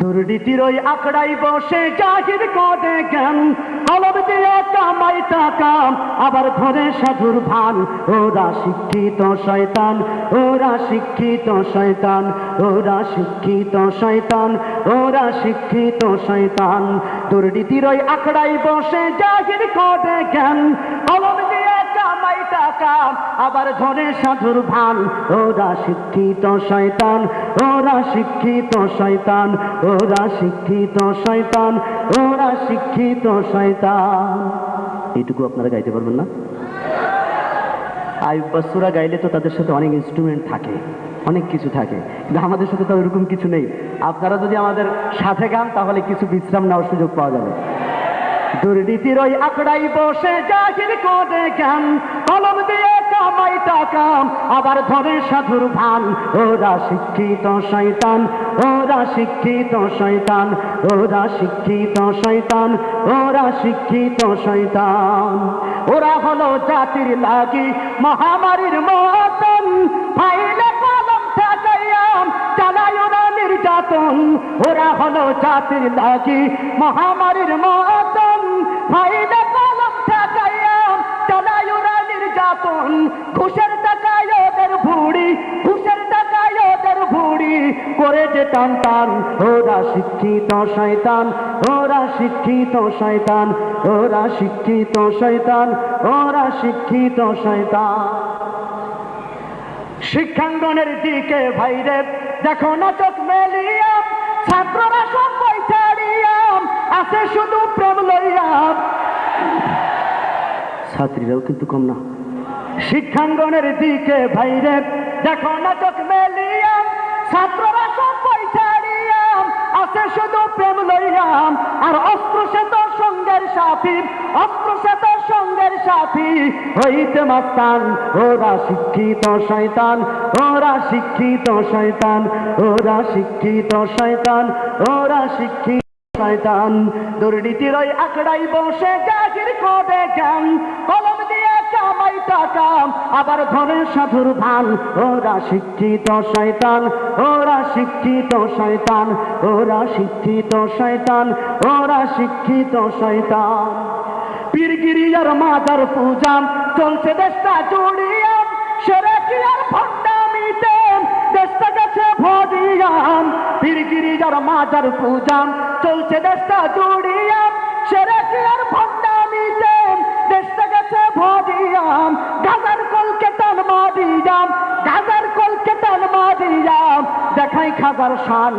দুর্নীতির ওই আখড়াই বসে জাহির করে জ্ঞান, কলম দিয়ে কামাই টাকা আবার ধরে সাধুর ভান। ওরা শিক্ষিত শয়তান, ওরা শিক্ষিত শয়তান, ওরা শিক্ষিত শয়তান, ওরা শিক্ষিত শয়তান। দুর্নীতির ওই আখড়াই বসে জাহির করে জ্ঞান, কলম দিয়ে কামাই টাকা আবার ধরে সাধুর ভান। ওরা শিক্ষিত শয়তান, ওরা শিক্ষিত শয়তান, ওরা শিক্ষিত শয়তান, ওরা শিক্ষিত শয়তান। এইটুকু আপনারা গাইতে পারবেন না? আইয়ুব বা সূরা গাইলে তো তাদের সাথে অনেক ইনস্ট্রুমেন্ট থাকে, অনেক কিছু থাকে, কিন্তু আমাদের সাথে তো এরকম কিছু নেই। আপনারা যদি আমাদের সাথে গান তাহলে কিছু বিশ্রাম নেওয়ার সুযোগ পাওয়া যাবে। দুর্নীতির ওই আখড়াই বসে জাহির করে জ্ঞান, কলম দিয়ে কামাই টাকা আবার ধরে সাধুর ভান। ওরা শিক্ষিত শয়তান, ওরা শিক্ষিত শয়তান, ওরা শিক্ষিত শয়তান, ওরা শিক্ষিত শয়তান। ওরা হলো জাতির লাগি মহামারীর মতন, ফাইলে কলম ঠেকাইয়া চালায় ওরা নির্যাতন। ওরা হলো জাতির লাগি মহামারীর মতন, ফাইলে কলম ঠেকাইয়া চালায় ওরা নির্যাতন। ঘুষের টাকায় ওদের ভুড়ি, ঘুষের টাকায় ওদের ভুড়ি করে যে টান টান। ওরা শিক্ষিত শয়তান, ওরা শিক্ষিত শয়তান, ওরা শিক্ষিত শয়তান, ওরা শিক্ষিত শয়তান। শিক্ষাঙ্গনের দিকে ভাইরে দেখো না চোখ মেলিয়া, ছাত্ররা সব বই ছাড়িয়া আসে শুধু প্রেম লইয়া। ছাত্রীরাও কিন্তু কম না। শিক্ষাঙ্গনের দিকে ভাইরে দেখো না চোখ মেলিয়া, ছাত্ররা সব বই ছাড়িয়া আসে শুধু প্রেম লইয়া। আর অস্ত্র সে তো সঙ্গের সাথী, অস্ত্র সে তো সঙ্গের সাথী হইতে মাস্তান। ওরা শিক্ষিত শয়তান, ওরা শিক্ষিত শয়তান, ওরা শিক্ষিত শয়তান, ওরা শিক্ষিত শয়তান। দুর্নীতির ওই আখড়াই বসে জাহির করে জ্ঞান, কলম দিয়ে কামাই টাকা আবার ধরে সাধুর ভান। ওরা শিক্ষিত শয়তান, ওরা শিক্ষিত শয়তান, ওরা শিক্ষিত শয়তান, ওরা শিক্ষিত শয়তান। পীরগিরিয়ার মাজার পূজা চলছে দেশটা জুড়িয়া, সেরে কি আর ভণ্ডামিতে দেশটা গেছে ভরিয়া। পীরগিরিয়ার মাজার পূজা চলছে দেশটা জুড়িয়া, সেরে কি আর ভণ্ডামিতে দেশটা গেছে ভরিয়া। গাজার কলকে টান মারিয়া, গাজার কলকে টান মারিয়া দেখাই খাজার শান।